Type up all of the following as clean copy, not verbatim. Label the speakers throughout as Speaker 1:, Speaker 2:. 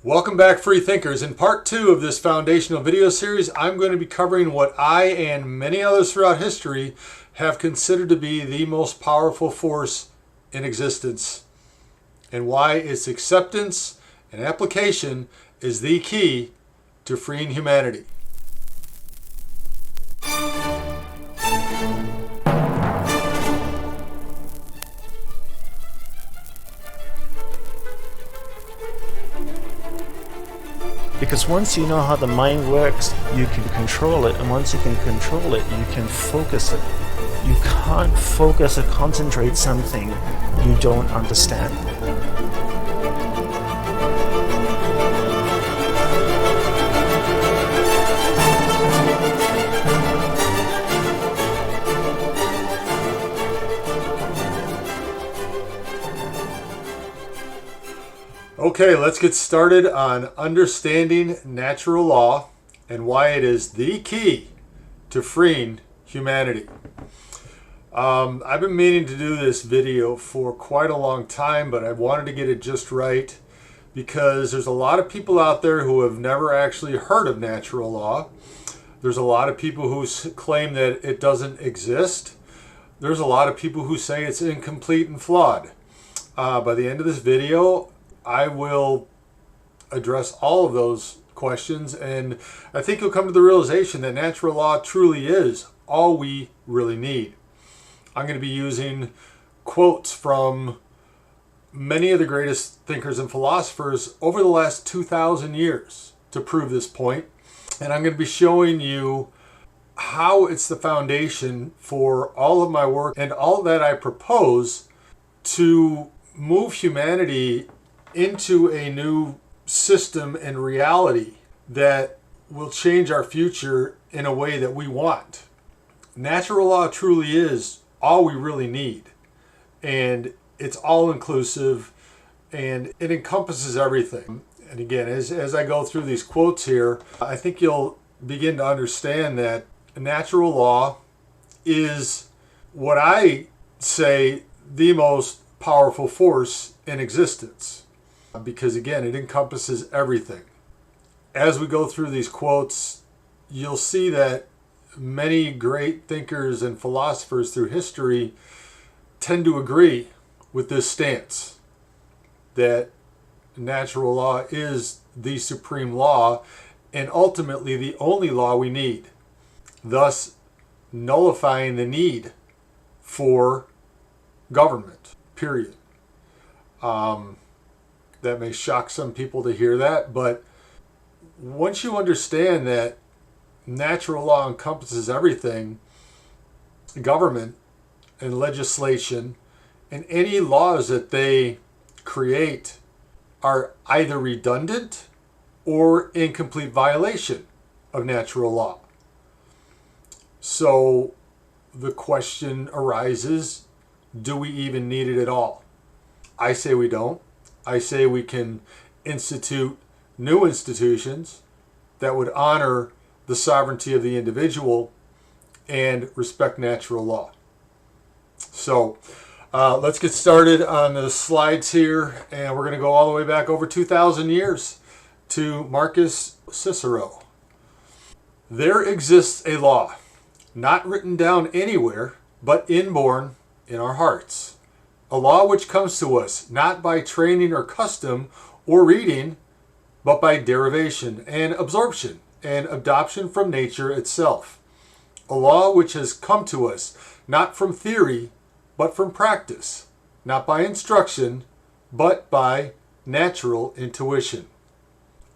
Speaker 1: Welcome back, free thinkers. In part 2 of this foundational video series, I'm going to be covering what I and many others throughout history have considered to be the most powerful force in existence, and why its acceptance and application is the key to freeing humanity.
Speaker 2: Because once you know how the mind works, you can control it, and once you can control it, you can focus it. You can't focus or concentrate something you don't understand.
Speaker 1: Okay, let's get started on understanding natural law and why it is the key to freeing humanity. I've been meaning to do this video for quite a long time, but I wanted to get it just right because there's a lot of people out there who have never actually heard of natural law. There's a lot of people who claim that it doesn't exist. There's a lot of people who say it's incomplete and flawed. By the end of this video, I will address all of those questions, and I think you'll come to the realization that natural law truly is all we really need. I'm going to be using quotes from many of the greatest thinkers and philosophers over the last 2,000 years to prove this point, and I'm going to be showing you how it's the foundation for all of my work and all that I propose to move humanity into a new system and reality that will change our future in a way that we want. Natural law truly is all we really need, and it's all inclusive, and it encompasses everything. And again, as I go through these quotes here, I think you'll begin to understand that natural law is what I say the most powerful force in existence. Because again, it encompasses everything. As we go through these quotes, you'll see that many great thinkers and philosophers through history tend to agree with this stance, that natural law is the supreme law and ultimately the only law we need, thus nullifying the need for government, period. That may shock some people to hear that, but once you understand that natural law encompasses everything, government and legislation and any laws that they create are either redundant or in complete violation of natural law. So the question arises, do we even need it at all? I say we don't. I say we can institute new institutions that would honor the sovereignty of the individual and respect natural law. So let's get started on the slides here, and we're going to go all the way back over 2,000 years to Marcus Cicero. There exists a law, not written down anywhere, but inborn in our hearts. A law which comes to us not by training or custom or reading, but by derivation and absorption and adoption from nature itself. A law which has come to us not from theory, but from practice, not by instruction, but by natural intuition.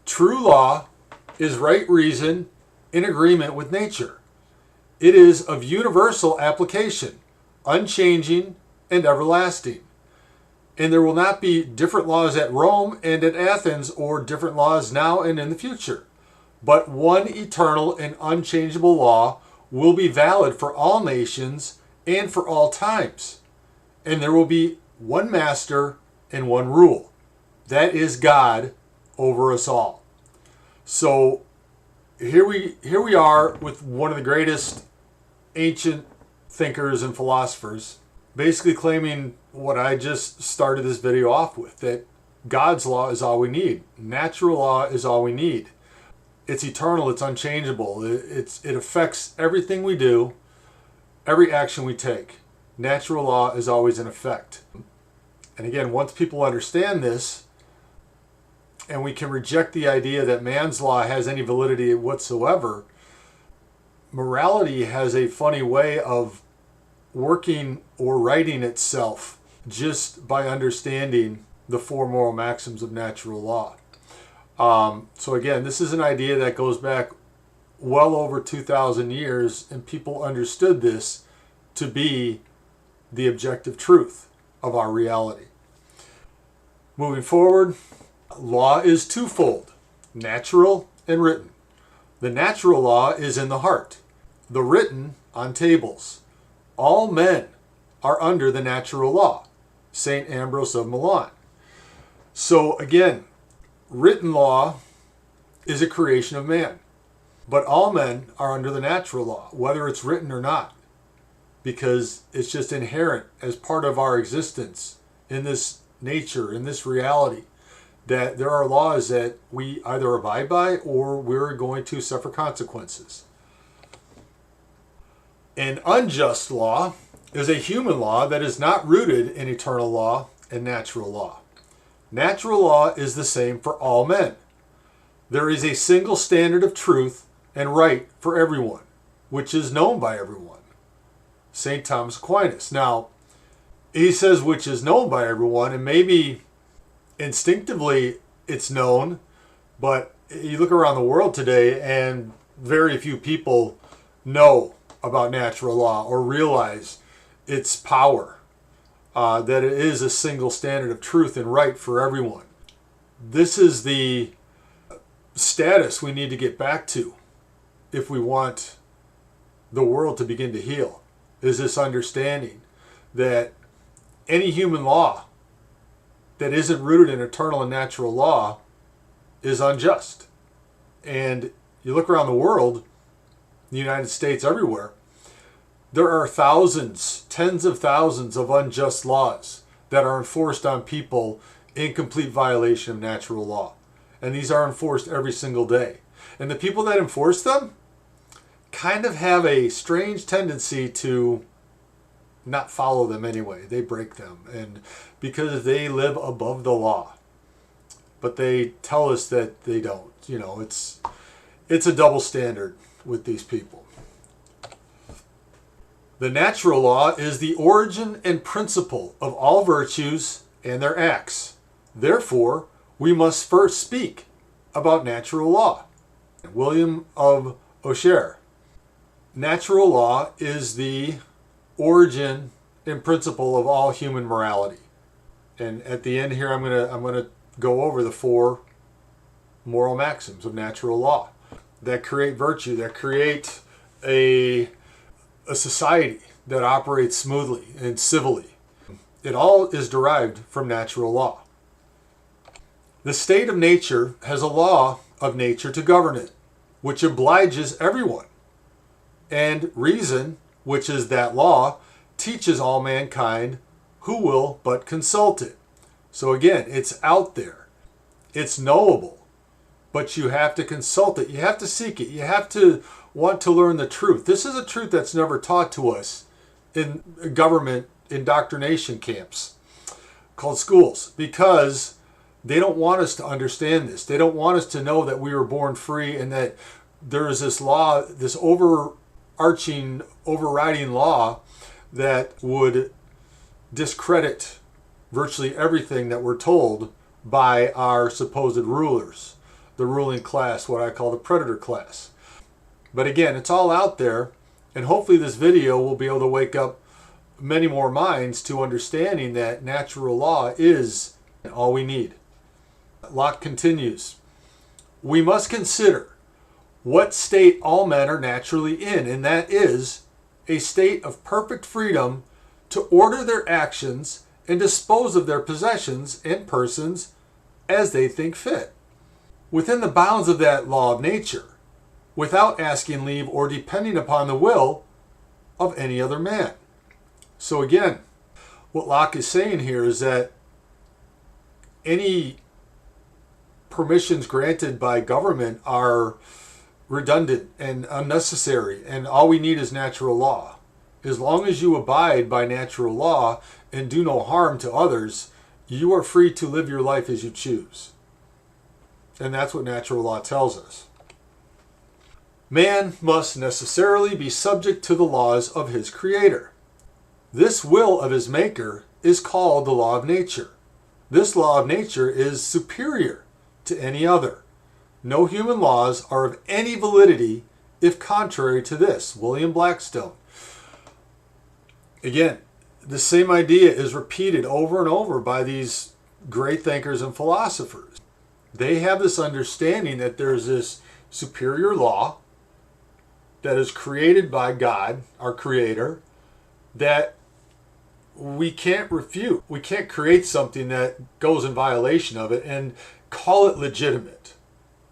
Speaker 1: True law is right reason in agreement with nature. It is of universal application, unchanging, and everlasting. And there will not be different laws at Rome and at Athens, or different laws now and in the future. But one eternal and unchangeable law will be valid for all nations and for all times. And there will be one master and one rule. That is God over us all. So here we are with one of the greatest ancient thinkers and philosophers, basically claiming what I just started this video off with, that God's law is all we need. Natural law is all we need. It's eternal, it's unchangeable. It affects everything we do, every action we take. Natural law is always in effect. And again, once people understand this, and we can reject the idea that man's law has any validity whatsoever, morality has a funny way of working or righting itself just by understanding the four moral maxims of natural law. So again, this is an idea that goes back well over 2,000 years, and people understood this to be the objective truth of our reality. Moving forward, law is twofold, natural and written. The natural law is in the heart, the written on tables. All men are under the natural law. St. Ambrose of Milan. So again, written law is a creation of man. But all men are under the natural law, whether it's written or not, because it's just inherent as part of our existence in this nature, in this reality, that there are laws that we either abide by or we're going to suffer consequences. An unjust law is a human law that is not rooted in eternal law and natural law. Natural law is the same for all men. There is a single standard of truth and right for everyone, which is known by everyone. St. Thomas Aquinas. Now, he says which is known by everyone, and maybe instinctively it's known, but you look around the world today and very few people know about natural law or realize its power, that it is a single standard of truth and right for everyone. This is the status we need to get back to if we want the world to begin to heal, is this understanding that any human law that isn't rooted in eternal and natural law is unjust. And you look around the world, the United States, everywhere, there are thousands, tens of thousands of unjust laws that are enforced on people in complete violation of natural law. And these are enforced every single day. And the people that enforce them kind of have a strange tendency to not follow them anyway. They break them, and because they live above the law. But they tell us that they don't. You know, it's a double standard with these people. The natural law is the origin and principle of all virtues and their acts. Therefore, we must first speak about natural law. William of Ochere. Natural law is the origin and principle of all human morality. And at the end here, I'm gonna go over the four moral maxims of natural law that create virtue, that create a society that operates smoothly and civilly. It all is derived from natural law. The state of nature has a law of nature to govern it, which obliges everyone. And reason, which is that law, teaches all mankind who will but consult it. So again, it's out there. It's knowable. But you have to consult it. You have to seek it. You have to want to learn the truth. This is a truth that's never taught to us in government indoctrination camps called schools, because they don't want us to understand this. They don't want us to know that we were born free and that there is this law, this overarching, overriding law that would discredit virtually everything that we're told by our supposed rulers, the ruling class, what I call the predator class. But again, it's all out there, and hopefully this video will be able to wake up many more minds to understanding that natural law is all we need. Locke continues, we must consider what state all men are naturally in, and that is a state of perfect freedom to order their actions and dispose of their possessions and persons as they think fit, within the bounds of that law of nature, without asking leave or depending upon the will of any other man. So again, what Locke is saying here is that any permissions granted by government are redundant and unnecessary, and all we need is natural law. As long as you abide by natural law and do no harm to others, you are free to live your life as you choose. And that's what natural law tells us. Man must necessarily be subject to the laws of his creator. This will of his maker is called the law of nature. This law of nature is superior to any other. No human laws are of any validity if contrary to this. William Blackstone. Again, the same idea is repeated over and over by these great thinkers and philosophers. They have this understanding that there's this superior law that is created by God, our creator, that we can't refute. We can't create something that goes in violation of it and call it legitimate,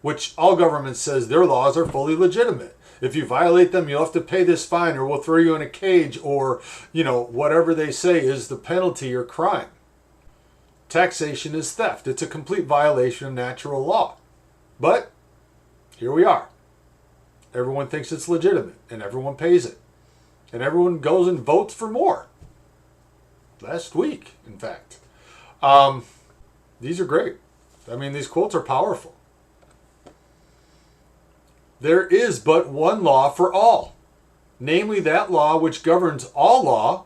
Speaker 1: which all government says their laws are fully legitimate. If you violate them, you'll have to pay this fine, or we'll throw you in a cage, or, whatever they say is the penalty or crime. Taxation is theft. It's a complete violation of natural law. But here we are. Everyone thinks it's legitimate, and everyone pays it. And everyone goes and votes for more. Last week, in fact. These are great. I mean, these quotes are powerful. There is but one law for all, namely that law which governs all law,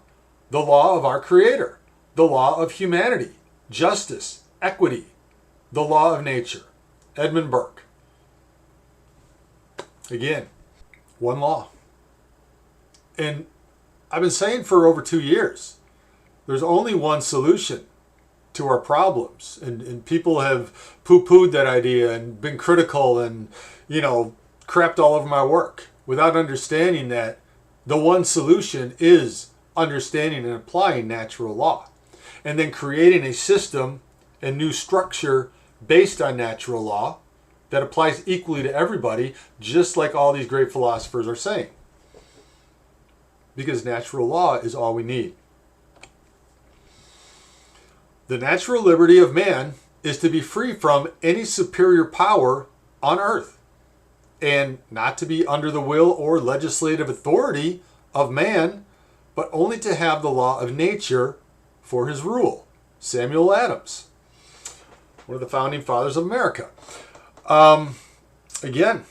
Speaker 1: the law of our Creator, the law of humanity, justice, equity, the law of nature. Edmund Burke. Again, one law. And I've been saying for over 2 years, there's only one solution to our problems. And people have poo-pooed that idea and been critical and, crapped all over my work without understanding that the one solution is understanding and applying natural law. And then creating a system and new structure based on natural law that applies equally to everybody, just like all these great philosophers are saying. Because natural law is all we need. The natural liberty of man is to be free from any superior power on earth, and not to be under the will or legislative authority of man, but only to have the law of nature for his rule. Samuel Adams, one of the founding fathers of America. Again,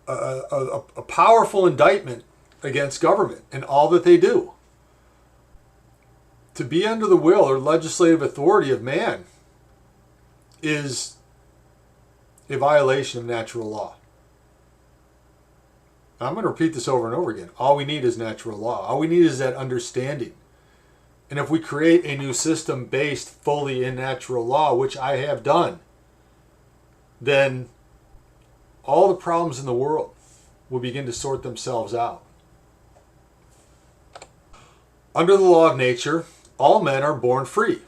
Speaker 1: a powerful indictment against government and all that they do. To be under the will or legislative authority of man is a violation of natural law. I'm going to repeat this over and over again. All we need is natural law. All we need is that understanding. And if we create a new system based fully in natural law, which I have done, then all the problems in the world will begin to sort themselves out. Under the law of nature, all men are born free.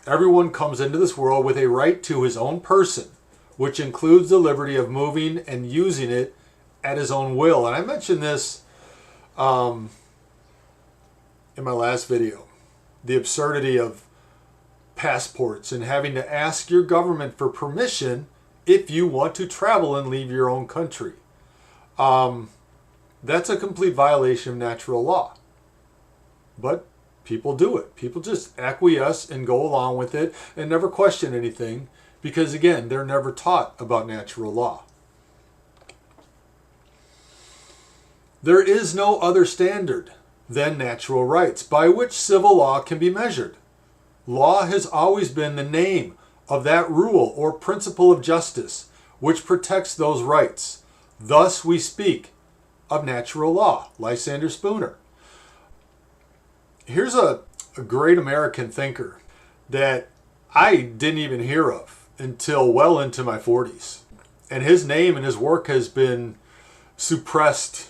Speaker 1: Everyone comes into this world with a right to his own person, which includes the liberty of moving and using it at his own will. And I mentioned this in my last video. The absurdity of passports and having to ask your government for permission if you want to travel and leave your own country. That's a complete violation of natural law. But people do it. People just acquiesce and go along with it and never question anything because, again, they're never taught about natural law. There is no other standard than natural rights by which civil law can be measured. Law has always been the name of that rule or principle of justice which protects those rights. Thus we speak of natural law. Lysander Spooner. Here's a great American thinker that I didn't even hear of until well into my 40s. And his name and his work has been suppressed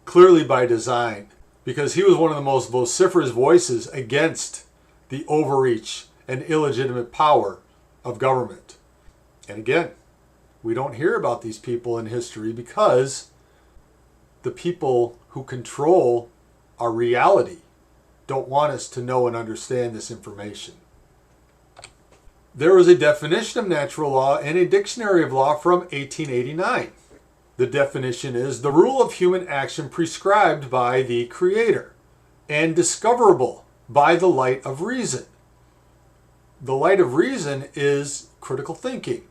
Speaker 1: clearly by design, because he was one of the most vociferous voices against the overreach and illegitimate power of government. And again, we don't hear about these people in history because the people who control our reality don't want us to know and understand this information. There was a definition of natural law in a dictionary of law from 1889. The definition is the rule of human action prescribed by the Creator and discoverable by the light of reason. The light of reason is critical thinking.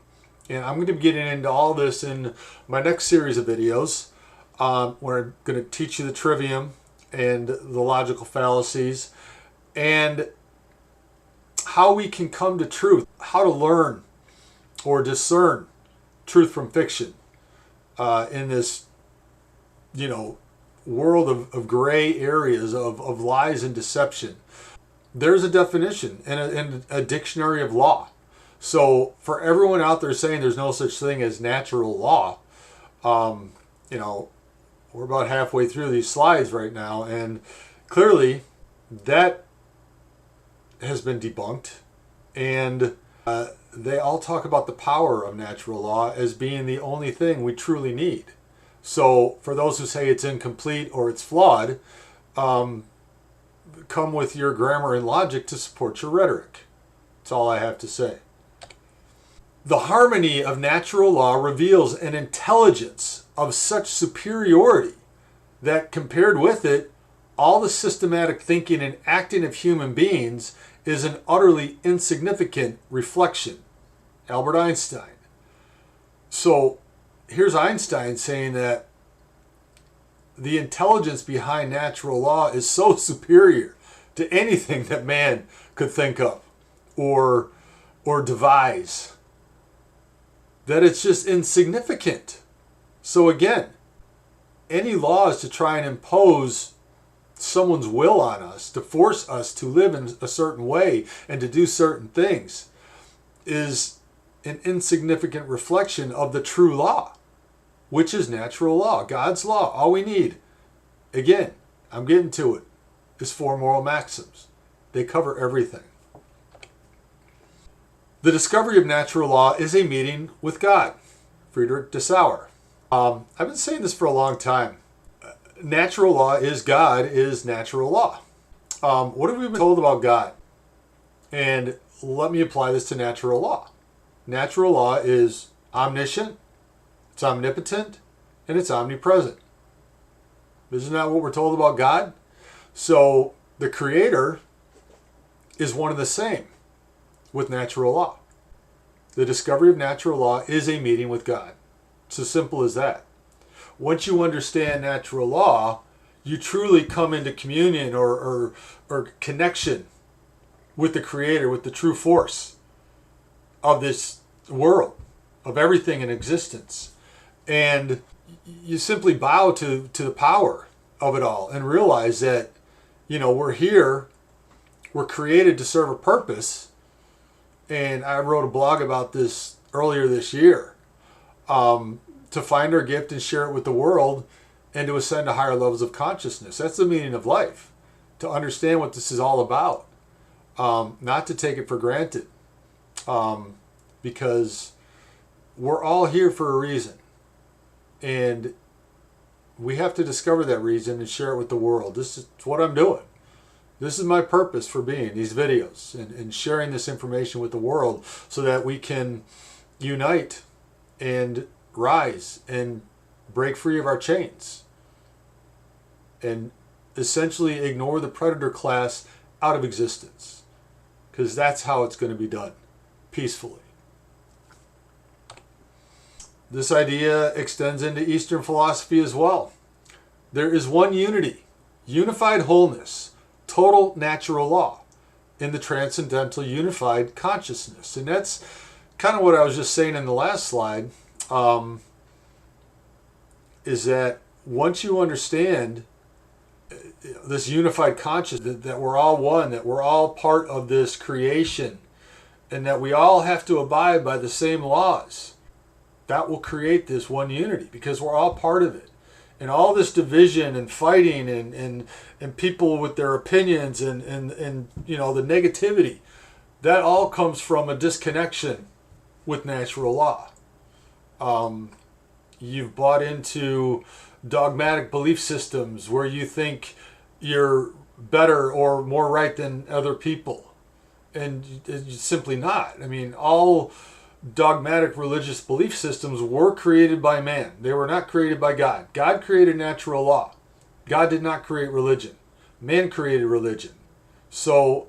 Speaker 1: And I'm going to be getting into all this in my next series of videos, where I'm going to teach you the trivium and the logical fallacies and how we can come to truth, how to learn or discern truth from fiction in this, world of gray areas of lies and deception. There's a definition in a dictionary of law. So for everyone out there saying there's no such thing as natural law, we're about halfway through these slides right now, and clearly that has been debunked. And they all talk about the power of natural law as being the only thing we truly need. So for those who say it's incomplete or it's flawed, come with your grammar and logic to support your rhetoric. That's all I have to say. The harmony of natural law reveals an intelligence of such superiority that compared with it, all the systematic thinking and acting of human beings is an utterly insignificant reflection. Albert Einstein. So here's Einstein saying that the intelligence behind natural law is so superior to anything that man could think of or devise that it's just insignificant. So again, any laws to try and impose someone's will on us, to force us to live in a certain way and to do certain things, is an insignificant reflection of the true law, which is natural law, God's law. All we need, again, I'm getting to it, is 4 moral maxims. They cover everything. The discovery of natural law is a meeting with God. Friedrich Dessauer. I've been saying this for a long time. Natural law is God is natural law. What have we been told about God? And let me apply this to natural law. Natural law is omniscient, it's omnipotent, and it's omnipresent. Isn't that what we're told about God? So the Creator is one and the same with natural law. The discovery of natural law is a meeting with God. It's as simple as that. Once you understand natural law, you truly come into communion or connection with the Creator, with the true force of this world, of everything in existence. And you simply bow to the power of it all and realize that, we're here, we're created to serve a purpose. And I wrote a blog about this earlier this year, to find our gift and share it with the world and to ascend to higher levels of consciousness. That's the meaning of life, to understand what this is all about, not to take it for granted, because we're all here for a reason. And we have to discover that reason and share it with the world. This is what I'm doing. This is my purpose for being these videos and sharing this information with the world so that we can unite and rise and break free of our chains and essentially ignore the predator class out of existence, because that's how it's going to be done, peacefully. This idea extends into Eastern philosophy as well. There is one unity, unified wholeness, total natural law in the transcendental unified consciousness. And that's kind of what I was just saying in the last slide, is that once you understand this unified consciousness, that we're all one, that we're all part of this creation, and that we all have to abide by the same laws, that will create this one unity, because we're all part of it. And all this division and fighting and people with their opinions and the negativity, that all comes from a disconnection with natural law. You've bought into dogmatic belief systems where you think you're better or more right than other people. And it's simply not. I mean, all dogmatic religious belief systems were created by man. They were not created by God. God created natural law. God did not create religion. Man created religion. So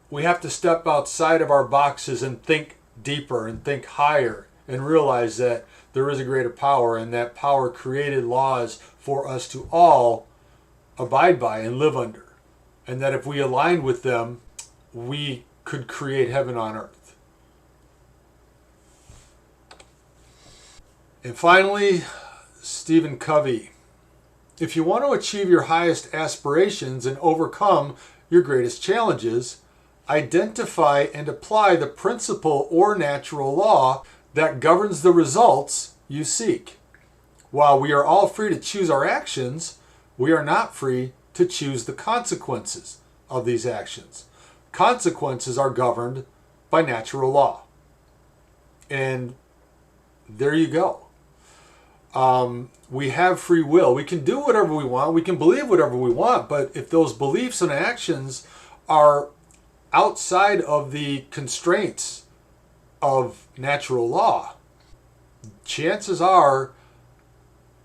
Speaker 1: we have to step outside of our boxes and think deeper and think higher and realize that there is a greater power, and that power created laws for us to all abide by and live under. And that if we aligned with them, we could create heaven on earth. And finally, Stephen Covey. If you want to achieve your highest aspirations and overcome your greatest challenges, identify and apply the principle or natural law that governs the results you seek. While we are all free to choose our actions, we are not free to choose the consequences of these actions. Consequences are governed by natural law. And there you go. We have free will. We can do whatever we want. We can believe whatever we want. But if those beliefs and actions are outside of the constraints of natural law, chances are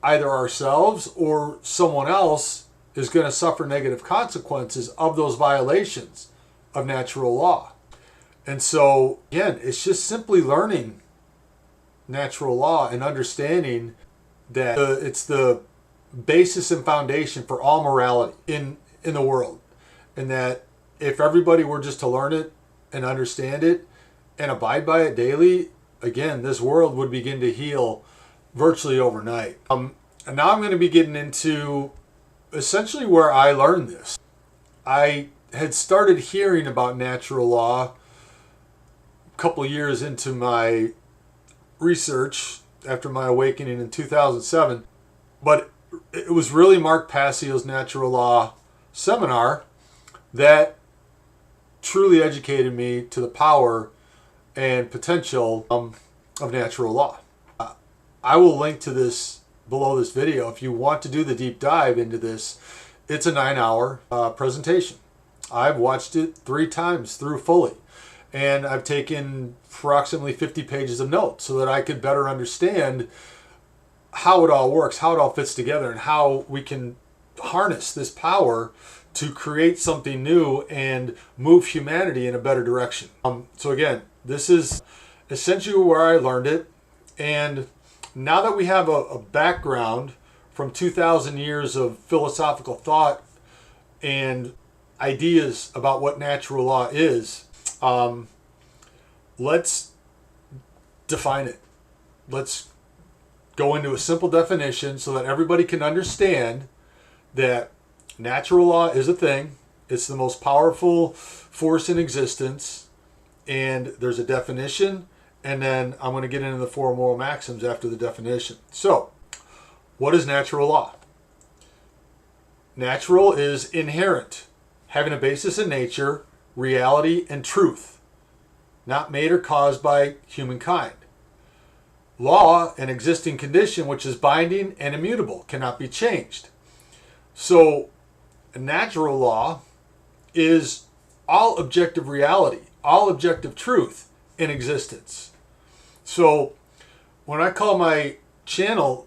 Speaker 1: either ourselves or someone else is going to suffer negative consequences of those violations of natural law. And so, again, it's just simply learning natural law and understanding that it's the basis and foundation for all morality in the world. And that if everybody were just to learn it and understand it and abide by it daily, again, this world would begin to heal virtually overnight. And now I'm going to be getting into essentially where I learned this. I had started hearing about natural law a couple years into my research after my awakening in 2007, but it was really Mark Passio's natural law seminar that truly educated me to the power and potential of natural law. I will link to this below this video if you want to do the deep dive into this. It's a 9-hour presentation. I've watched it 3 times through fully, and I've taken approximately 50 pages of notes so that I could better understand how it all works, how it all fits together, and how we can harness this power to create something new and move humanity in a better direction. So again, this is essentially where I learned it. And now that we have a background from 2,000 years of philosophical thought and ideas about what natural law is, let's define it. Let's go into a simple definition so that everybody can understand that natural law is a thing. It's the most powerful force in existence. And there's a definition. And then I'm going to get into the 4 moral maxims after the definition. So, what is natural law? Natural is inherent, having a basis in nature, reality, and truth, not made or caused by humankind. Law, an existing condition which is binding and immutable, cannot be changed. So, natural law is all objective reality, all objective truth in existence. So, when I call my channel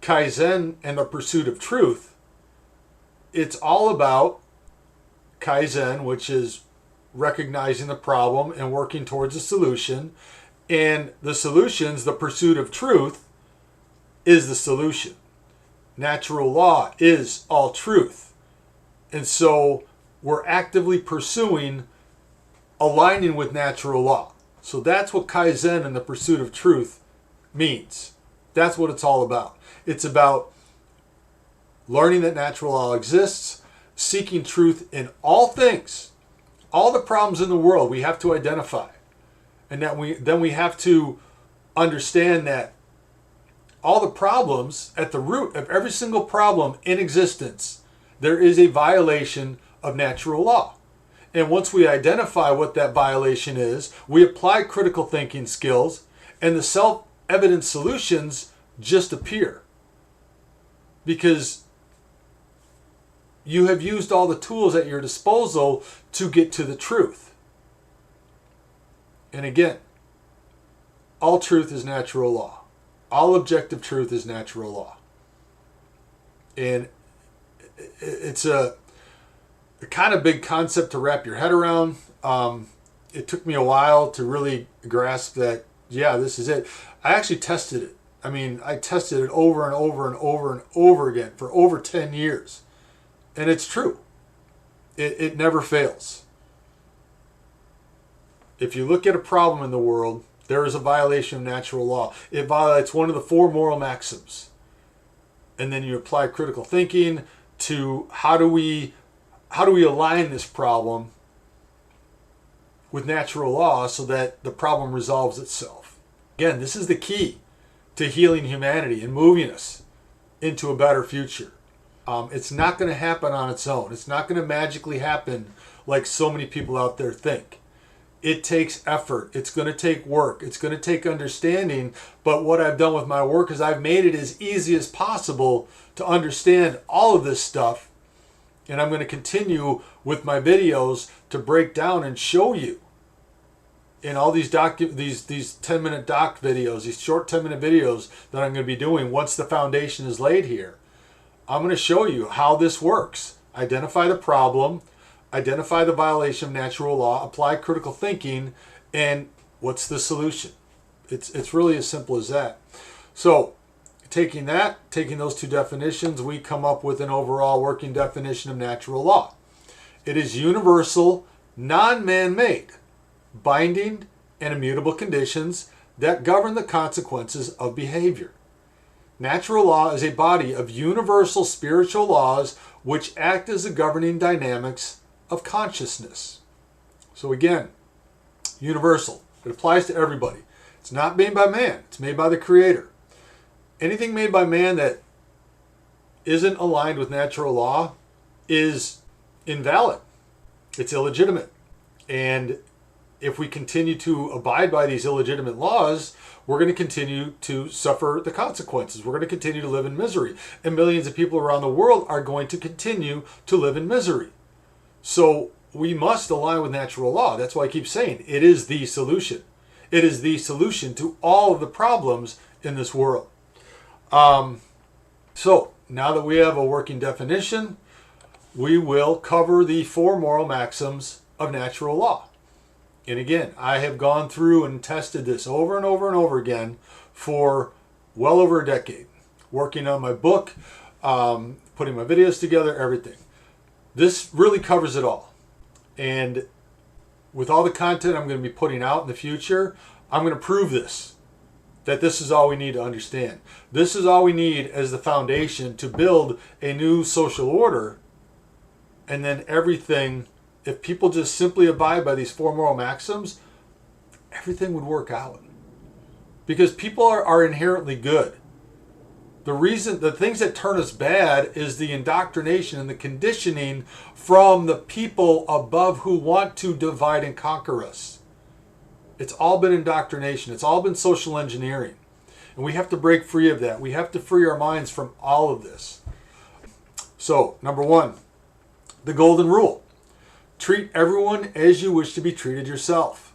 Speaker 1: Kaizen and the Pursuit of Truth, it's all about Kaizen, which is recognizing the problem and working towards a solution. And the solutions, the pursuit of truth, is the solution. Natural law is all truth. And so we're actively pursuing aligning with natural law. So that's what Kaizen and the Pursuit of Truth means. That's what it's all about. It's about learning that natural law exists, seeking truth in all things, all the problems in the world we have to identify. And that we have to understand that all the problems, at the root of every single problem in existence, there is a violation of natural law. And once we identify what that violation is, we apply critical thinking skills, and the self-evident solutions just appear. Because you have used all the tools at your disposal to get to the truth. And again, all truth is natural law. All objective truth is natural law. And it's a kind of big concept to wrap your head around. It took me a while to really grasp that, yeah, this is it. I actually tested it. I mean, I tested it over and over and over and over again for over 10 years. And it's true. It never fails. If you look at a problem in the world, there is a violation of natural law. It violates one of the 4 moral maxims. And then you apply critical thinking to how do we align this problem with natural law so that the problem resolves itself. Again, this is the key to healing humanity and moving us into a better future. It's not going to happen on its own. It's not going to magically happen like so many people out there think. It takes effort. It's going to take work. It's going to take understanding. But what I've done with my work is I've made it as easy as possible to understand all of this stuff. And I'm going to continue with my videos to break down and show you in all these 10-minute doc videos, these short 10-minute videos that I'm going to be doing once the foundation is laid here. I'm going to show you how this works. Identify the problem, identify the violation of natural law, apply critical thinking, and what's the solution? It's really as simple as that. So taking those 2 definitions, we come up with an overall working definition of natural law. It is universal, non-man-made, binding and immutable conditions that govern the consequences of behavior. Natural law is a body of universal spiritual laws which act as the governing dynamics of consciousness. So again, universal. It applies to everybody. It's not made by man. It's made by the Creator. Anything made by man that isn't aligned with natural law is invalid. It's illegitimate. And if we continue to abide by these illegitimate laws, we're going to continue to suffer the consequences. We're going to continue to live in misery. And millions of people around the world are going to continue to live in misery. So we must align with natural law. That's why I keep saying it is the solution. It is the solution to all of the problems in this world. So now that we have a working definition, we will cover the 4 moral maxims of natural law. And again, I have gone through and tested this over and over and over again for well over a decade, working on my book, putting my videos together, everything. This really covers it all. And with all the content I'm going to be putting out in the future, I'm going to prove this, that this is all we need to understand. This is all we need as the foundation to build a new social order. And then everything, if people just simply abide by these 4 moral maxims, everything would work out. Because people are inherently good. The things that turn us bad is the indoctrination and the conditioning from the people above who want to divide and conquer us. It's all been indoctrination. It's all been social engineering. And we have to break free of that. We have to free our minds from all of this. So, number 1, the golden rule. Treat everyone as you wish to be treated yourself.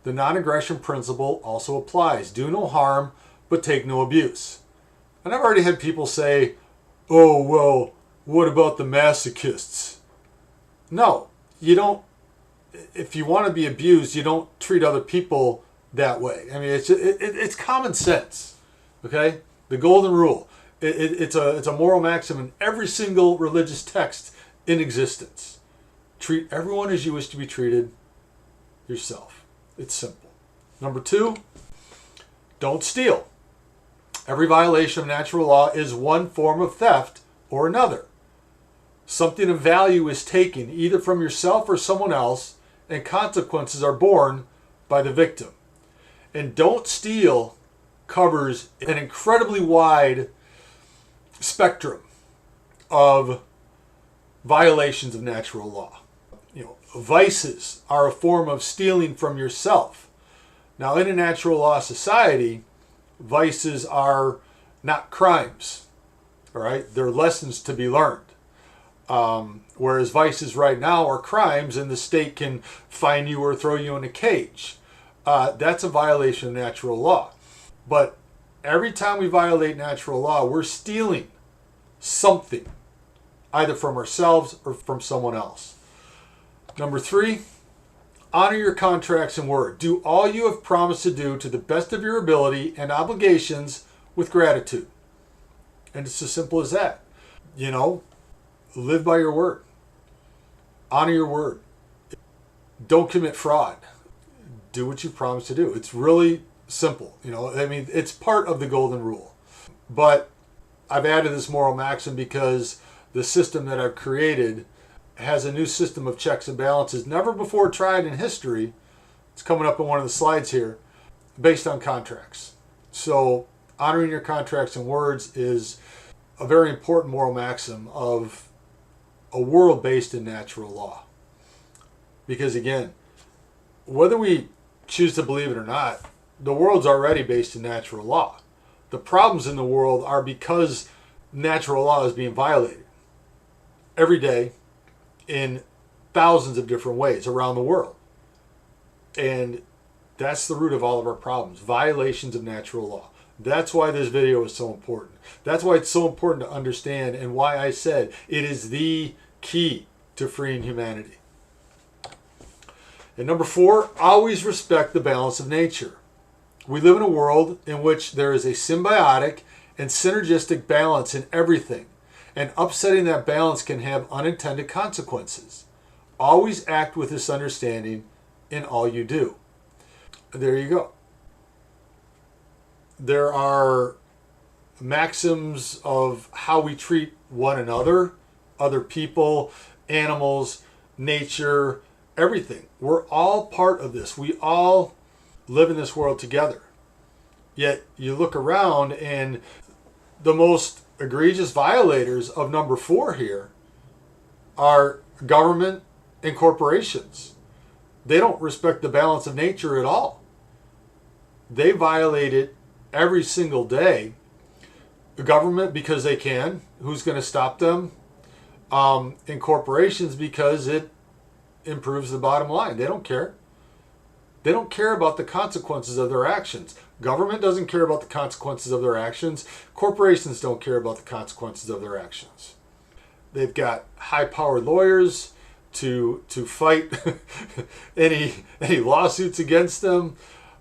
Speaker 1: The non-aggression principle also applies. Do no harm, but take no abuse. And I've already had people say, oh, well, what about the masochists? No, you don't. If you want to be abused, you don't treat other people that way. I mean, it's common sense, okay? The golden rule. It's a moral maxim in every single religious text in existence. Treat everyone as you wish to be treated yourself. It's simple. Number 2, don't steal. Every violation of natural law is one form of theft or another. Something of value is taken either from yourself or someone else, and consequences are borne by the victim. And don't steal covers an incredibly wide spectrum of violations of natural law. Vices are a form of stealing from yourself. Now, in a natural law society, vices are not crimes, all right? They're lessons to be learned. Whereas vices right now are crimes, and the state can fine you or throw you in a cage. that's a violation of natural law. But every time we violate natural law, we're stealing something, either from ourselves or from someone else. Number 3, honor your contracts and word. Do all you have promised to do to the best of your ability and obligations with gratitude. And it's as simple as that. Live by your word. Honor your word. Don't commit fraud. Do what you promised to do. It's really simple. It's part of the golden rule. But I've added this moral maxim because the system that I've created has a new system of checks and balances never before tried in history. It's coming up in one of the slides here, based on contracts. So honoring your contracts and words is a very important moral maxim of a world based in natural law. Because again, whether we choose to believe it or not, the world's already based in natural law. The problems in the world are because natural law is being violated every day in thousands of different ways around the world. And that's the root of all of our problems, violations of natural law. That's why this video is so important. That's why it's so important to understand, and why I said it is the key to freeing humanity. And number 4, always respect the balance of nature. We live in a world in which there is a symbiotic and synergistic balance in everything, and upsetting that balance can have unintended consequences. Always act with this understanding in all you do. There you go. There are maxims of how we treat one another, other people, animals, nature, everything. We're all part of this. We all live in this world together. Yet you look around and the most egregious violators of number 4 here are government and corporations. They don't respect the balance of nature at all. They violate it every single day. The government because they can. Who's going to stop them? And corporations because it improves the bottom line. They don't care. They don't care about the consequences of their actions. Government doesn't care about the consequences of their actions. Corporations don't care about the consequences of their actions. They've got high-powered lawyers to fight any lawsuits against them.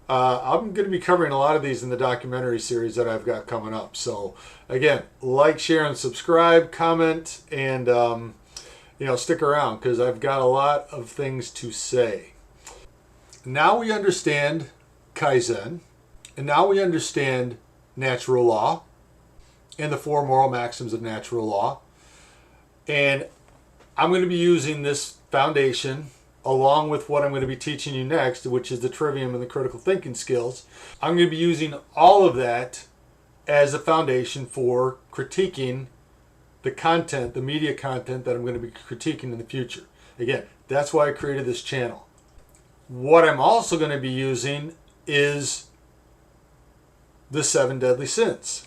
Speaker 1: I'm going to be covering a lot of these in the documentary series that I've got coming up. So again, like, share, and subscribe, comment, and stick around because I've got a lot of things to say. Now we understand Kaizen, and now we understand natural law and the 4 moral maxims of natural law. And I'm going to be using this foundation along with what I'm going to be teaching you next, which is the trivium and the critical thinking skills. I'm going to be using all of that as a foundation for critiquing the content, the media content that I'm going to be critiquing in the future. Again, that's why I created this channel. What I'm also going to be using is the 7 deadly sins.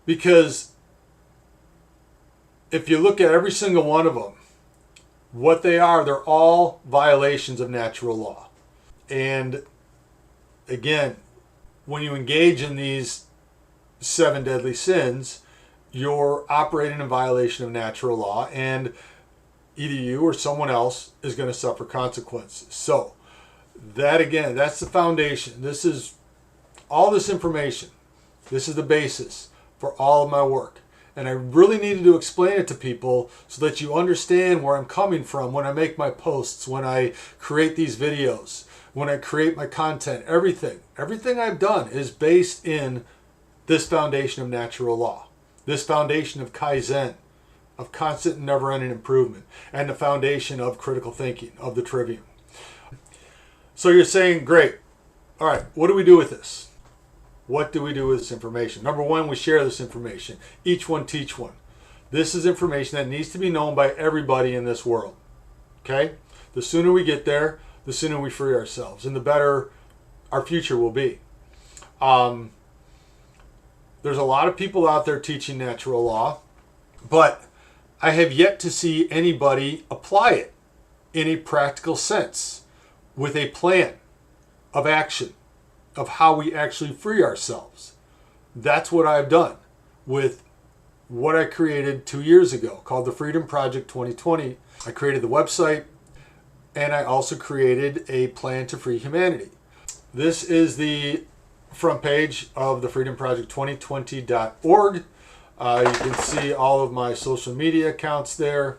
Speaker 1: Because if you look at every single one of them, what they are, they're all violations of natural law. And again, when you engage in these 7 deadly sins, you're operating in violation of natural law, and either you or someone else is going to suffer consequences. So that, again, that's the foundation. This is all this information. This is the basis for all of my work. And I really needed to explain it to people so that you understand where I'm coming from when I make my posts, when I create these videos, when I create my content. Everything I've done is based in this foundation of natural law, this foundation of Kaizen, of constant and never-ending improvement, and the foundation of critical thinking, of the trivium. So you're saying, great, all right, what do we do with this? What do we do with this information? Number 1, we share this information. Each one teach one. This is information that needs to be known by everybody in this world. Okay? The sooner we get there, the sooner we free ourselves, and the better our future will be. There's a lot of people out there teaching natural law, but I have yet to see anybody apply it in a practical sense with a plan of action, of how we actually free ourselves. That's what I've done with what I created 2 years ago called the Freedom Project 2020. I created the website, and I also created a plan to free humanity. This is the front page of the freedomproject2020.org. You can see all of my social media accounts there.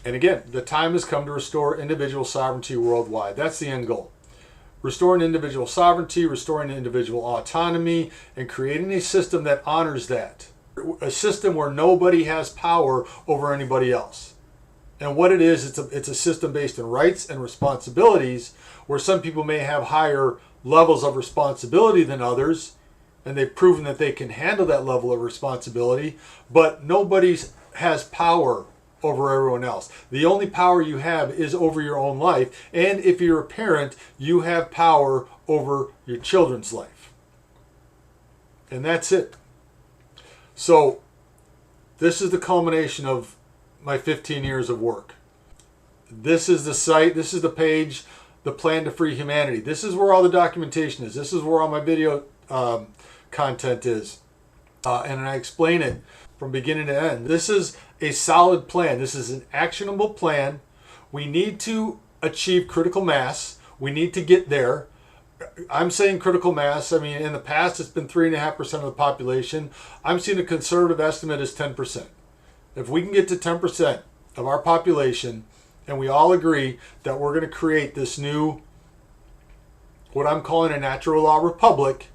Speaker 1: And again, the time has come to restore individual sovereignty worldwide. That's the end goal. Restoring individual sovereignty, restoring individual autonomy, and creating a system that honors that. A system where nobody has power over anybody else. And what it is, it's a system based in rights and responsibilities, where some people may have higher levels of responsibility than others, and they've proven that they can handle that level of responsibility, but nobody has power over everyone else. The only power you have is over your own life, and if you're a parent, you have power over your children's life. And that's it. So this is the culmination of my 15 years of work. This is the site, this is the page, the plan to free humanity. This is where all the documentation is. This is where all my video content is. And I explain it from beginning to end. This is a solid plan. This is an actionable plan. We need to achieve critical mass. We need to get there. I'm saying critical mass. I mean, in the past, it's been 3.5% of the population. I'm seeing a conservative estimate is 10%. If we can get to 10% of our population, and we all agree that we're going to create this new, what I'm calling a natural law republic,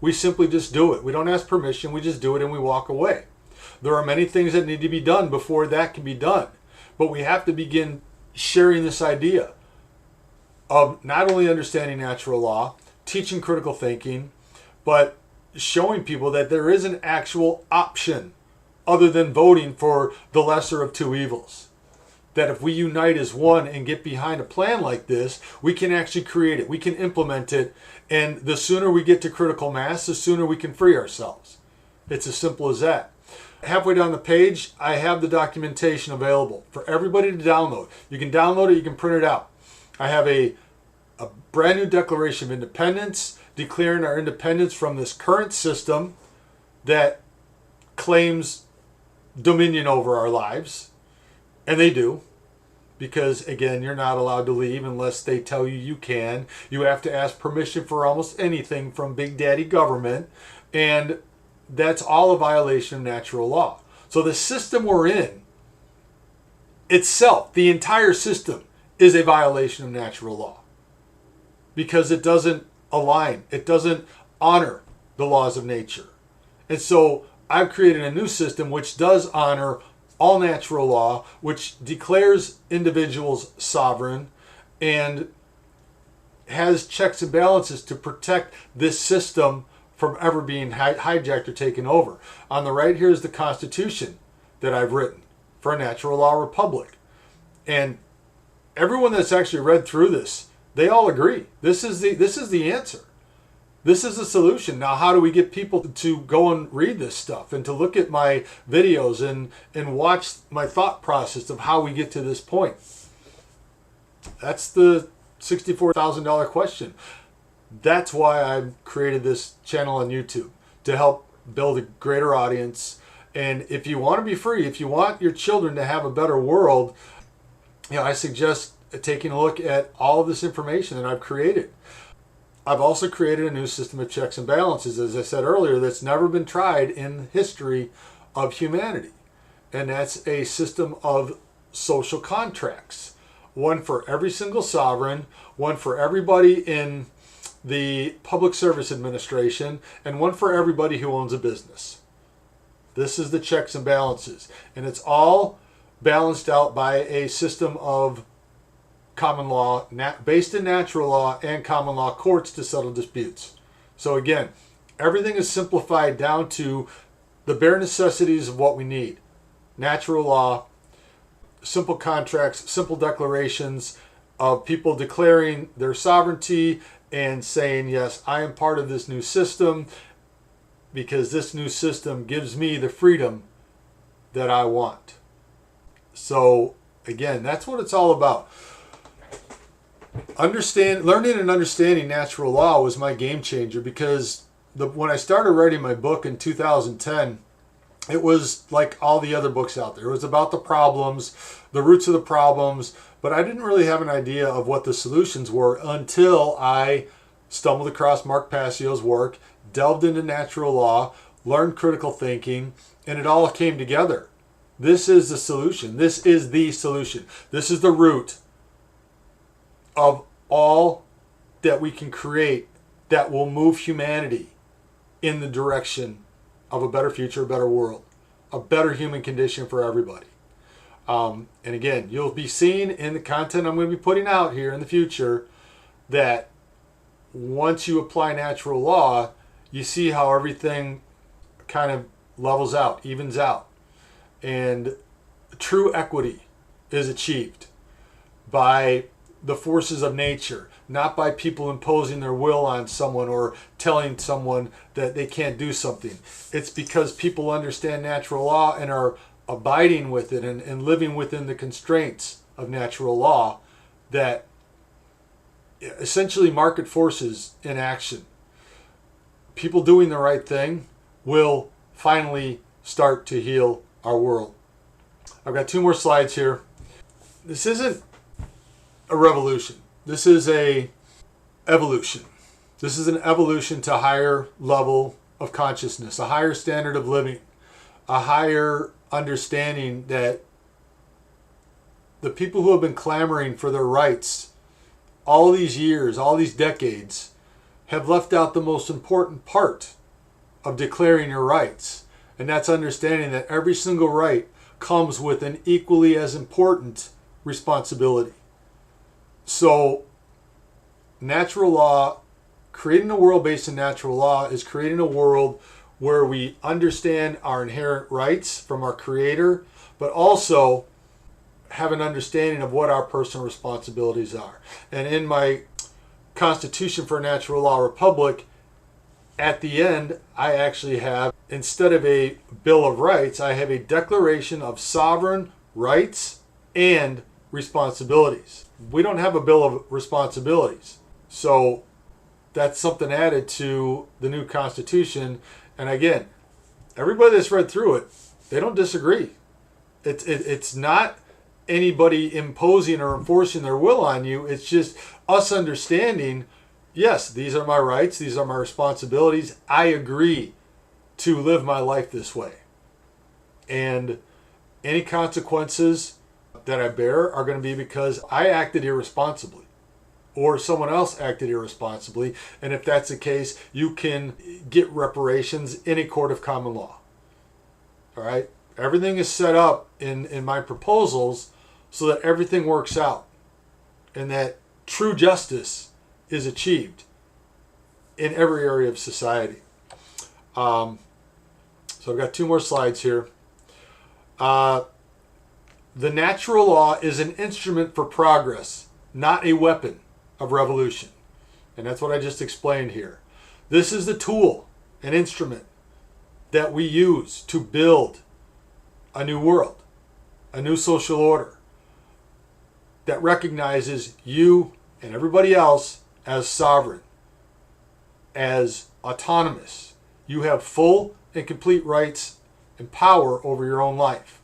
Speaker 1: we simply just do it. We don't ask permission. We just do it and we walk away. There are many things that need to be done before that can be done. But we have to begin sharing this idea of not only understanding natural law, teaching critical thinking, but showing people that there is an actual option other than voting for the lesser of two evils. That if we unite as one and get behind a plan like this, we can actually create it. We can implement it. And the sooner we get to critical mass, the sooner we can free ourselves. It's as simple as that. Halfway down the page, I have the documentation available for everybody to download. You can download it, you can print it out. I have a brand new Declaration of Independence, declaring our independence from this current system that claims dominion over our lives. And they do, because again, you're not allowed to leave unless they tell you you can. You have to ask permission for almost anything from Big Daddy government, and that's all a violation of natural law. So the system we're in itself, the entire system, is a violation of natural law because it doesn't align, it doesn't honor the laws of nature. And so I've created a new system which does honor all natural law, which declares individuals sovereign and has checks and balances to protect this system from ever being hijacked or taken over. On the right here is the Constitution that I've written for a natural law republic. And everyone that's actually read through this, they all agree. This is the answer. This is the solution. Now, how do we get people to go and read this stuff and to look at my videos and watch my thought process of how we get to this point? That's the $64,000 question. That's why I created this channel on YouTube, to help build a greater audience. And if you want to be free, if you want your children to have a better world, I suggest taking a look at all of this information that I've created. I've also created a new system of checks and balances, as I said earlier, that's never been tried in the history of humanity. And that's a system of social contracts. One for every single sovereign, one for everybody in the Public Service Administration, and one for everybody who owns a business. This is the checks and balances. And it's all balanced out by a system of common law, based in natural law and common law courts to settle disputes. So again, everything is simplified down to the bare necessities of what we need. Natural law, simple contracts, simple declarations of people declaring their sovereignty and saying, yes, I am part of this new system because this new system gives me the freedom that I want. So again, that's what it's all about. learning and understanding natural law was my game changer, because when I started writing my book in 2010, it was like all the other books out there. It was about the problems, the roots of the problems, but I didn't really have an idea of what the solutions were until I stumbled across Mark Passio's work, delved into natural law, learned critical thinking, and it all came together. This is the solution. This is the solution. This is the root of all that we can create that will move humanity in the direction of a better future, a better world, a better human condition for everybody. And again, you'll be seeing in the content I'm going to be putting out here in the future that once you apply natural law, you see how everything kind of levels out, evens out. And true equity is achieved by the forces of nature, not by people imposing their will on someone or telling someone that they can't do something. It's because people understand natural law and are abiding with it and living within the constraints of natural law that essentially market forces in action. People doing the right thing will finally start to heal our world. I've got 2 more slides here. This isn't a revolution. This is a evolution. This is an evolution to a higher level of consciousness, a higher standard of living, a higher understanding that the people who have been clamoring for their rights all these years, all these decades, have left out the most important part of declaring your rights. And that's understanding that every single right comes with an equally as important responsibility. So, natural law, creating a world based in natural law, is creating a world where we understand our inherent rights from our Creator, but also have an understanding of what our personal responsibilities are. And in my Constitution for a Natural Law Republic, at the end, I actually have, instead of a Bill of Rights, I have a Declaration of Sovereign Rights and Responsibilities. We don't have a Bill of Responsibilities. So that's something added to the new Constitution. And again, everybody that's read through it, they don't disagree. It's not anybody imposing or enforcing their will on you. It's just us understanding, yes, these are my rights, these are my responsibilities. I agree to live my life this way. And any consequences that I bear are going to be because I acted irresponsibly or someone else acted irresponsibly. And if that's the case, you can get reparations in a court of common law. All right? Everything is set up in my proposals so that everything works out and that true justice is achieved in every area of society. So I've got 2 more slides here. The natural law is an instrument for progress, not a weapon of revolution. And that's what I just explained here. This is the tool, an instrument that we use to build a new world, a new social order that recognizes you and everybody else as sovereign, as autonomous. You have full and complete rights and power over your own life.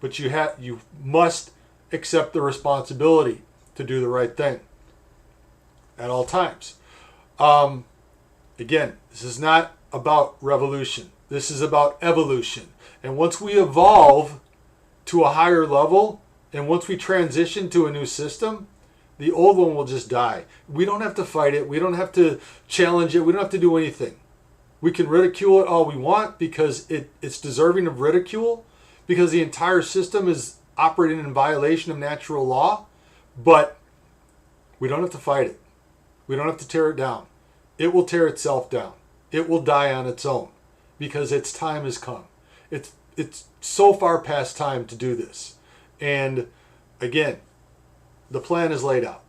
Speaker 1: But you must accept the responsibility to do the right thing at all times. Again, this is not about revolution. This is about evolution. And once we evolve to a higher level, and once we transition to a new system, the old one will just die. We don't have to fight it. We don't have to challenge it. We don't have to do anything. We can ridicule it all we want because it's deserving of ridicule, because the entire system is operating in violation of natural law, but we don't have to fight it. We don't have to tear it down. It will tear itself down. It will die on its own because its time has come. It's so far past time to do this. And again, the plan is laid out.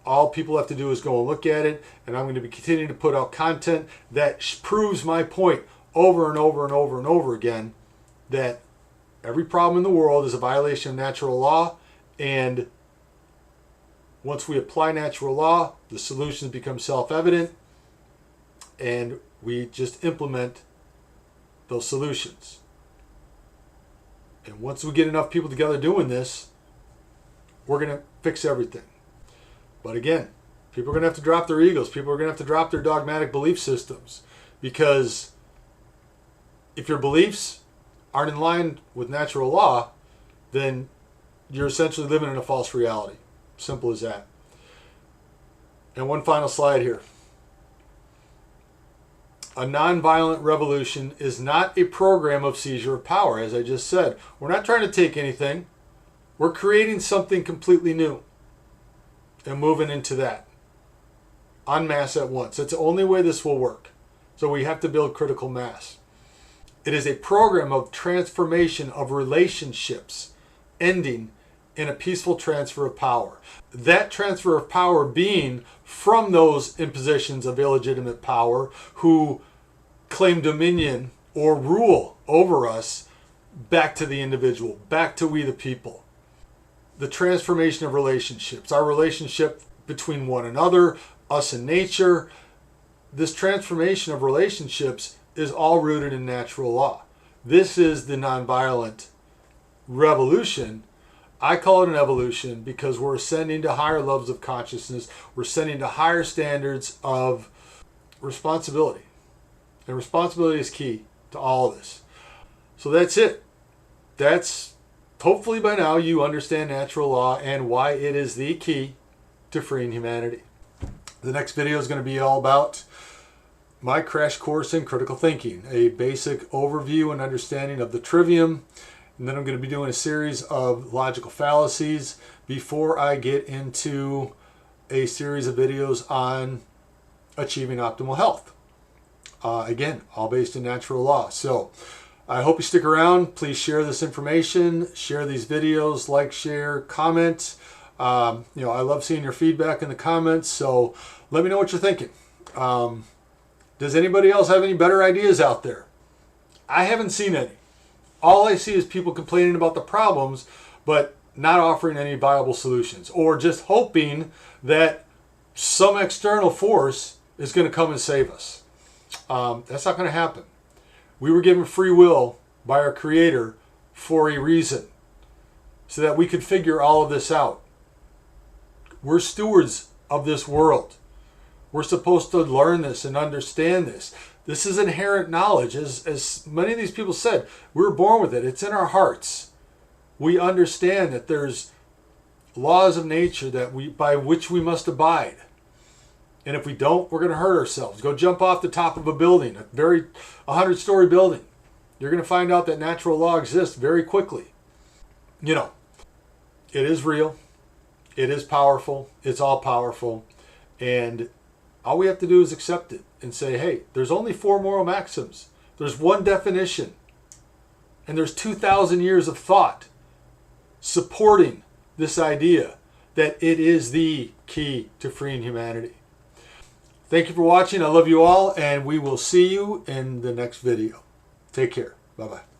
Speaker 1: All people have to do is go and look at it, and I'm going to be continuing to put out content that proves my point over and over and over and over again, that every problem in the world is a violation of natural law, and Once we apply natural law, the solutions become self-evident, and we just implement those solutions. And once we get enough people together doing this, we're going to fix everything. But again, people are going to have to drop their egos. People are going to have to drop their dogmatic belief systems. Because if your beliefs aren't in line with natural law, then you're essentially living in a false reality. Simple as that. And one final slide here. A nonviolent revolution is not a program of seizure of power, as I just said. We're not trying to take anything. We're creating something completely new and moving into that en masse at once. That's the only way this will work. So we have to build critical mass. It is a program of transformation of relationships, ending in a peaceful transfer of power. That transfer of power being from those in positions of illegitimate power who claim dominion or rule over us back to the individual, back to we the people. The transformation of relationships, our relationship between one another, us and nature. This transformation of relationships is all rooted in natural law. This is the nonviolent revolution. I call it an evolution because we're ascending to higher levels of consciousness. We're ascending to higher standards of responsibility. And responsibility is key to all of this. So that's it. That's hopefully by now you understand natural law and why it is the key to freeing humanity. The next video is going to be all about my crash course in critical thinking, a basic overview and understanding of the trivium. And then I'm going to be doing a series of logical fallacies before I get into a series of videos on achieving optimal health. Again, all based in natural law. So I hope you stick around. Please share this information, share these videos, like, share, comment. I love seeing your feedback in the comments. So let me know what you're thinking. Does anybody else have any better ideas out there? I haven't seen any. All I see is people complaining about the problems, but not offering any viable solutions, or just hoping that some external force is going to come and save us. That's not going to happen. We were given free will by our Creator for a reason, so that we could figure all of this out. We're stewards of this world. We're supposed to learn this and understand this. This is inherent knowledge. As many of these people said, we were born with it. It's in our hearts. We understand that there's laws of nature by which we must abide. And if we don't, we're going to hurt ourselves. Go jump off the top of a building, a 100-story building. You're going to find out that natural law exists very quickly. It is real. It is powerful. It's all powerful. And all we have to do is accept it and say, hey, there's only 4 moral maxims. There's one definition. And there's 2,000 years of thought supporting this idea that it is the key to freeing humanity. Thank you for watching. I love you all, and we will see you in the next video. Take care. Bye-bye.